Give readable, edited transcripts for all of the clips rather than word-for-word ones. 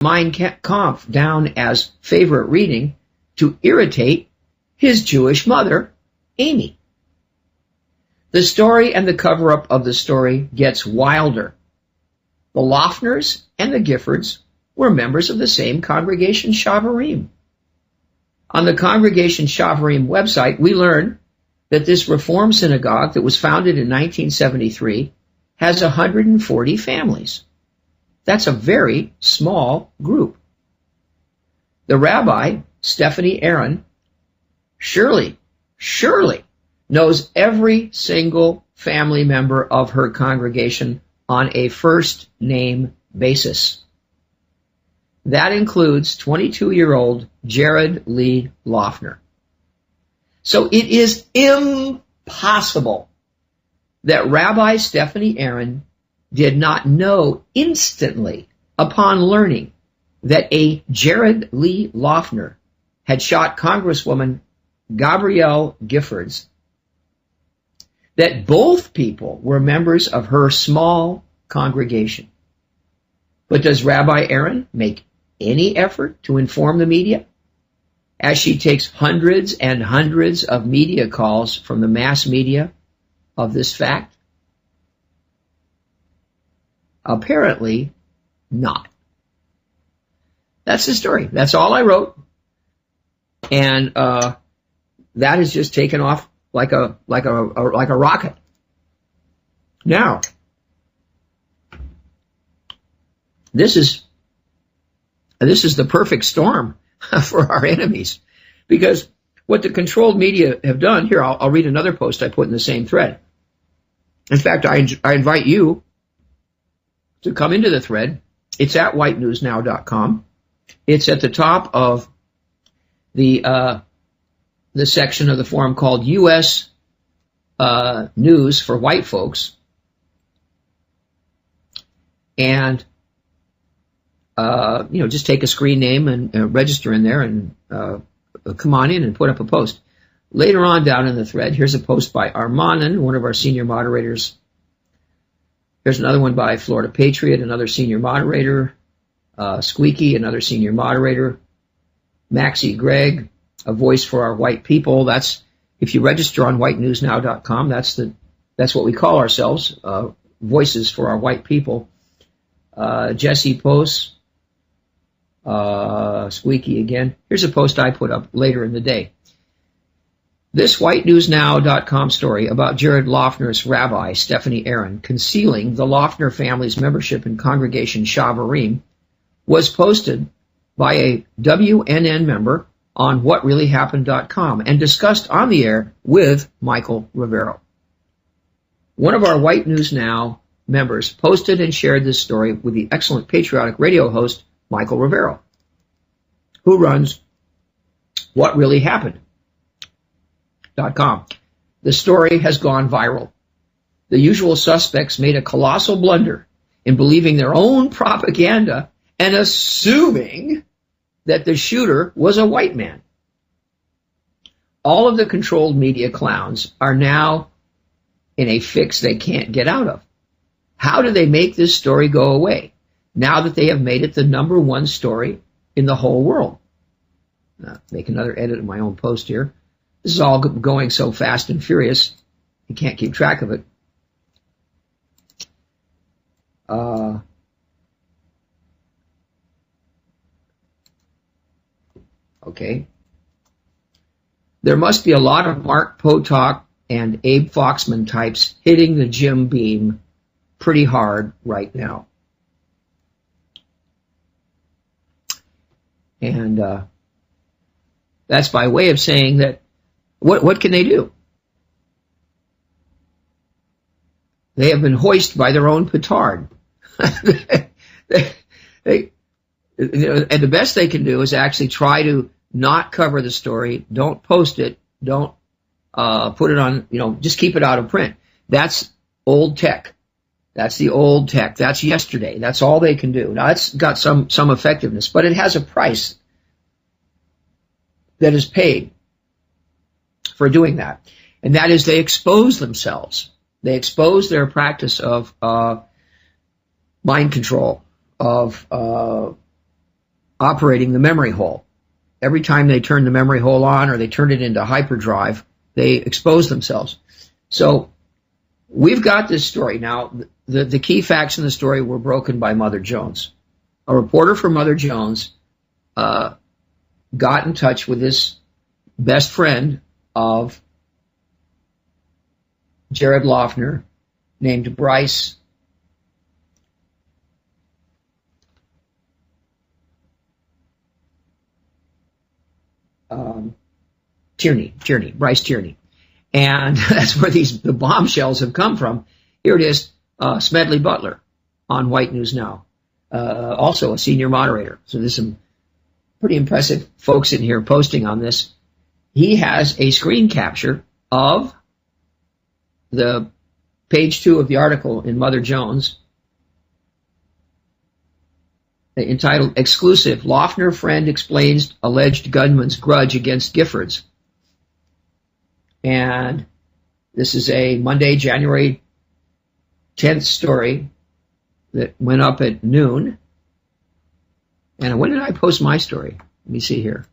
Mein Kampf down as favorite reading to irritate his Jewish mother, Amy. The story and the cover-up of the story gets wilder. The Loughners and the Giffords were members of the same congregation, Shavarim. On the congregation Shavarim website, we learn that this Reform synagogue that was founded in 1973 has 140 families. That's a very small group. The rabbi, Stephanie Aaron, surely knows every single family member of her congregation on a first-name basis. That includes 22-year-old Jared Lee Loughner. So it is impossible that Rabbi Stephanie Aaron did not know instantly upon learning that a Jared Lee Loughner had shot Congresswoman Gabrielle Giffords, that both people were members of her small congregation. But does Rabbi Aaron make any effort to inform the media, as she takes hundreds and hundreds of media calls from the mass media of this fact? Apparently not. That's the story. That's all I wrote. And that has just taken off like a rocket. Now, this is the perfect storm for our enemies, because what the controlled media have done here, I'll read another post I put in the same thread. In fact, I invite you to come into the thread. It's at whitenewsnow.com. It's at the top of the section of the forum called U.S. News for White Folks. And just take a screen name and register in there and come on in and put up a post. Later on down in the thread, here's a post by Armanen, one of our senior moderators. Here's another one by Florida Patriot, another senior moderator. Squeaky, another senior moderator. Maxie Gregg, a voice for our white people. That's, if you register on whitenewsnow.com, that's what we call ourselves, voices for our white people. Jesse Post, Squeaky again. Here's a post I put up later in the day. This whitenewsnow.com story about Jared Loughner's rabbi, Stephanie Aaron, concealing the Loughner family's membership in Congregation Shavarim was posted by a WNN member on whatreallyhappened.com and discussed on the air with Michael Rivero. One of our White News Now members posted and shared this story with the excellent patriotic radio host Michael Rivero, who runs whatreallyhappened.com. The story has gone viral. The usual suspects made a colossal blunder in believing their own propaganda and assuming that the shooter was a white man. All of the controlled media clowns are now in a fix they can't get out of. How do they make this story go away now that they have made it the #1 story in the whole world? Make another edit of my own post here. This is all going so fast and furious, you can't keep track of it. Okay. There must be a lot of Mark Potok and Abe Foxman types hitting the gym beam pretty hard right now. And that's by way of saying that what can they do? They have been hoisted by their own petard. And the best they can do is actually try to not cover the story, don't post it, don't put it on, just keep it out of print. That's old tech. That's the old tech. That's yesterday. That's all they can do. Now, it's got some effectiveness, but it has a price that is paid for doing that. And that is they expose themselves. They expose their practice of mind control, of operating the memory hole. Every time they turn the memory hole on or they turn it into hyperdrive, they expose themselves. So we've got this story. Now, the key facts in the story were broken by Mother Jones. A reporter for Mother Jones got in touch with this best friend of Jared Loughner named Bryce Bryce Tierney. And that's where the bombshells have come from. Here it is, Smedley Butler on White News Now, also a senior moderator. So there's some pretty impressive folks in here posting on this. He has a screen capture of the page 2 of the article in Mother Jones entitled Exclusive, Loughner Friend Explains Alleged Gunman's Grudge Against Giffords. And this is a Monday, January 10th story that went up at noon. And when did I post my story? Let me see here.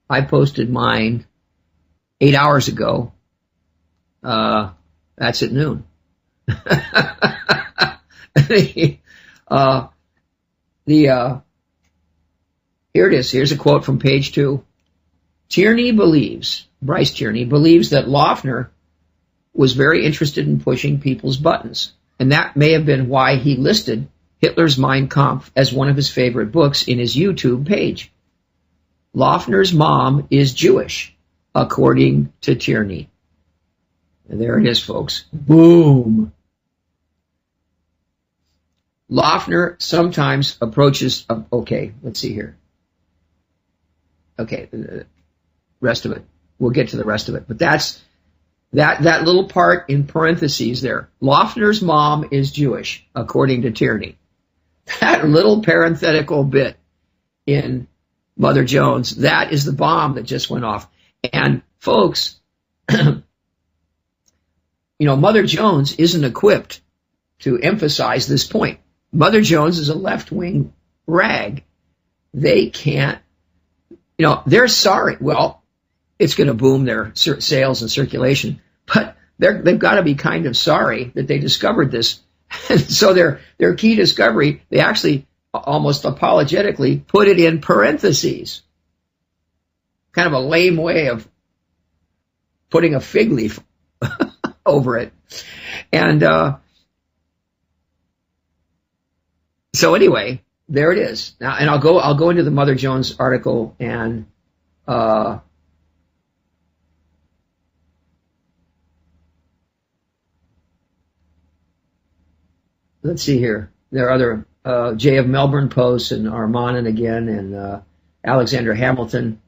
I posted mine 8 hours ago. That's at noon. Here it is. Here's a quote from page 2. Bryce Tierney believes that Loughner was very interested in pushing people's buttons, and that may have been why he listed Hitler's Mein Kampf as one of his favorite books in his YouTube page. Loughner's mom is Jewish, according to Tierney. And there it is, folks. Boom. Loughner sometimes approaches... Okay, let's see here. Okay, the rest of it. We'll get to the rest of it. But that's that little part in parentheses there. Loughner's mom is Jewish, according to Tierney. That little parenthetical bit in Mother Jones, that is the bomb that just went off. And folks, Mother Jones isn't equipped to emphasize this point. Mother Jones is a left-wing rag. They can't, they're sorry. Well, it's going to boom their sales and circulation, but they've got to be kind of sorry that they discovered this. And so their key discovery, they actually almost apologetically put it in parentheses. Kind of a lame way of putting a fig leaf over it. And so anyway, there it is. Now, and I'll go into the Mother Jones article and let's see here. There are other Jay of Melbourne posts and Armanen again and Alexander Hamilton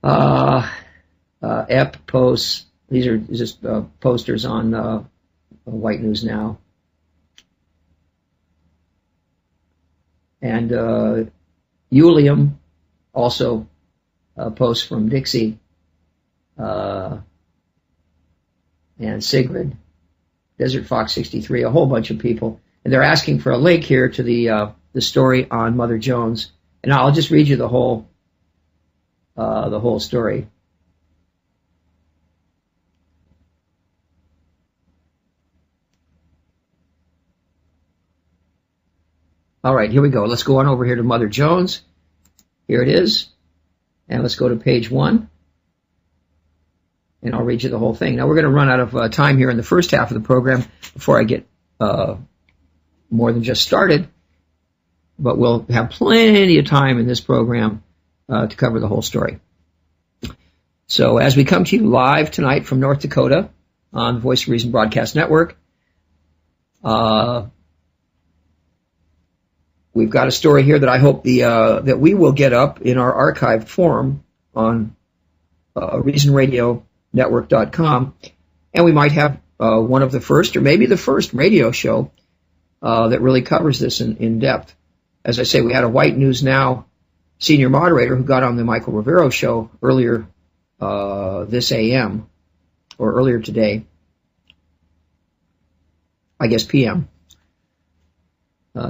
Ep posts. These are just posters on White News Now. And Ulium also posts from Dixie and Sigrid, Desert Fox 63, a whole bunch of people. And they're asking for a link here to the story on Mother Jones. And I'll just read you the whole story. All right, here we go. Let's go on over here to Mother Jones. Here it is. And let's go to page 1. And I'll read you the whole thing. Now, we're going to run out of time here in the first half of the program before I get more than just started. But we'll have plenty of time in this program to cover the whole story. So as we come to you live tonight from North Dakota on the Voice of Reason Broadcast Network, we've got a story here that I hope that we will get up in our archived form on reasonradionetwork.com, and we might have one of the first, or maybe the first radio show that really covers this in depth. As I say, we had a White News Now senior moderator who got on the Michael Rivero show earlier this AM, or earlier today, I guess PM.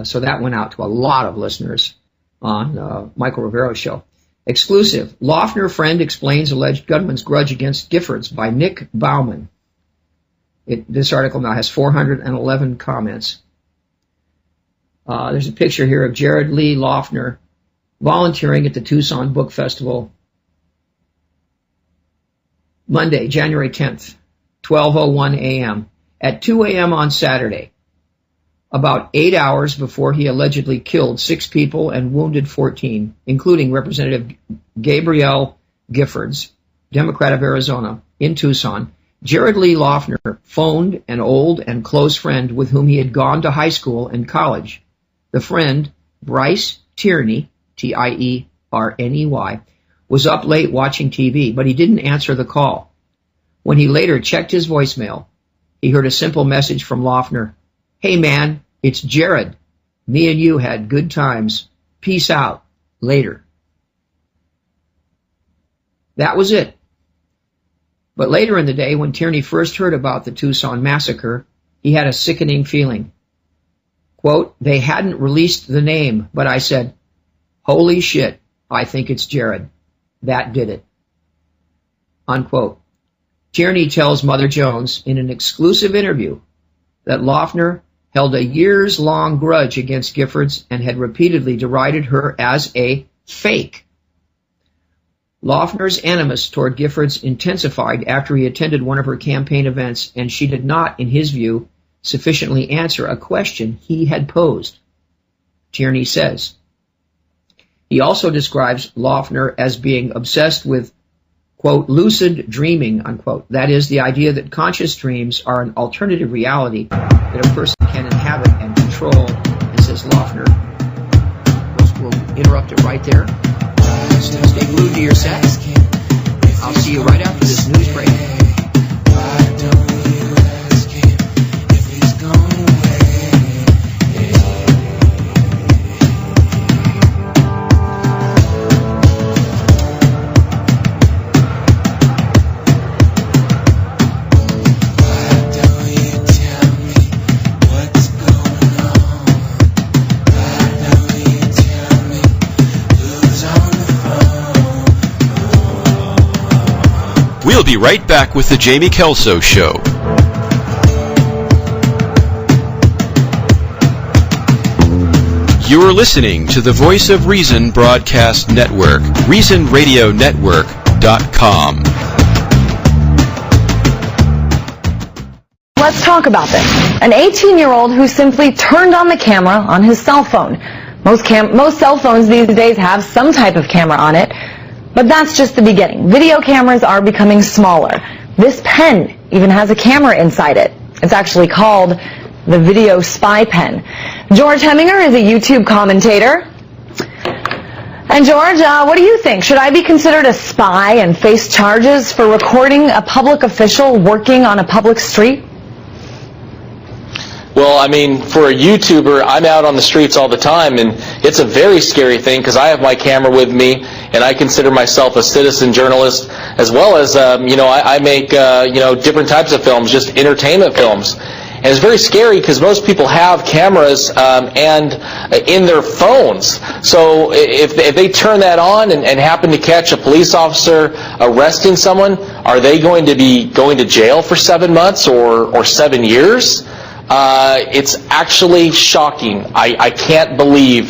So that went out to a lot of listeners on Michael Rivero's show. Exclusive. Loughner friend explains alleged gunman's grudge against Giffords by Nick Bauman. This article now has 411 comments. There's a picture here of Jared Lee Loughner volunteering at the Tucson Book Festival Monday, January 10th, 12:01 a.m. At 2 a.m. on Saturday, about 8 hours before he allegedly killed 6 people and wounded 14, including Representative Gabrielle Giffords, Democrat of Arizona, in Tucson, Jared Lee Loughner phoned an old and close friend with whom he had gone to high school and college. The friend, Bryce Tierney, Tierney, was up late watching TV, but he didn't answer the call. When he later checked his voicemail, he heard a simple message from Loughner. Hey man, it's Jared. Me and you had good times. Peace out. Later. That was it. But later in the day, when Tierney first heard about the Tucson massacre, he had a sickening feeling. Quote, they hadn't released the name, but I said, holy shit, I think it's Jared. That did it. Unquote. Tierney tells Mother Jones in an exclusive interview that Loughner held a years-long grudge against Giffords and had repeatedly derided her as a fake. Loughner's animus toward Giffords intensified after he attended one of her campaign events, and she did not, in his view, sufficiently answer a question he had posed. Tierney says. He also describes Loughner as being obsessed with, quote, lucid dreaming, unquote. That is, the idea that conscious dreams are an alternative reality that a person can inhabit and control, and says Loughner. We'll interrupt it right there. Stay glued to your set. I'll see you right after this news break. We'll be right back with the Jamie Kelso Show. You're listening to the Voice of Reason Broadcast Network, ReasonRadioNetwork.com. Let's talk about this. An 18-year-old who simply turned on the camera on his cell phone. Most cell phones these days have some type of camera on it. But that's just the beginning. Video cameras are becoming smaller. This pen even has a camera inside it. It's actually called the Video Spy Pen. George Heminger is a YouTube commentator. And George, what do you think? Should I be considered a spy and face charges for recording a public official working on a public street? Well, I mean, for a YouTuber, I'm out on the streets all the time, and it's a very scary thing because I have my camera with me, and I consider myself a citizen journalist, as well as, I make, different types of films, just entertainment films. And it's very scary because most people have cameras and in their phones. So if they turn that on and happen to catch a police officer arresting someone, are they going to be going to jail for 7 months or 7 years? It's actually shocking. I can't believe